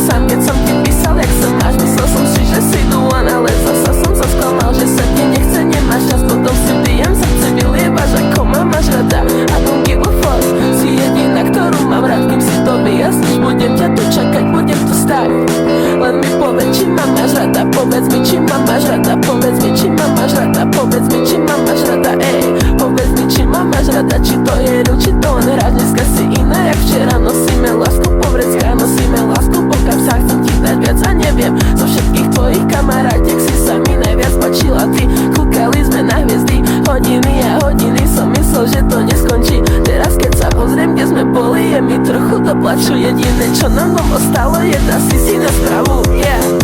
sám, keď som ti písal, jak sa máš. Myslel som si, že si the one, ale zasa som sa sklamal, že sa ti nechce, nemáš čas. Potom si pijem, srdce vylievaš, ako ma máš rada. I don't give a fuck, si jediná, ktorú mám rád. Kým si to vyjasníš, budem ťa tu čakať, budem tu stáť. Len mi povedz, či ma máš rada. Povedz mi, či ma máš rada. Povedz mi, či ma máš rada. Povedz mi, či ma máš rada. Ej, povedz mi, či ma máš rada. Či to je real, či to len hráš. Dneska si iná, jak včera. Nosíme lásku po vreckách, nosíme lásku po kapsách. Chcem ti dať viac a neviem. Zo všetkých tvojich kamarátiek si sa mi najviac páčila ty. Kúkali sme na hviezdy, hodiny a hodiny. Som myslel, že to neskončí. Teraz keď sa pozriem, kde sme boli, je mi trochu do plaču. Jediné, čo nám dom ostalo, je tá si na spravu. Yeah.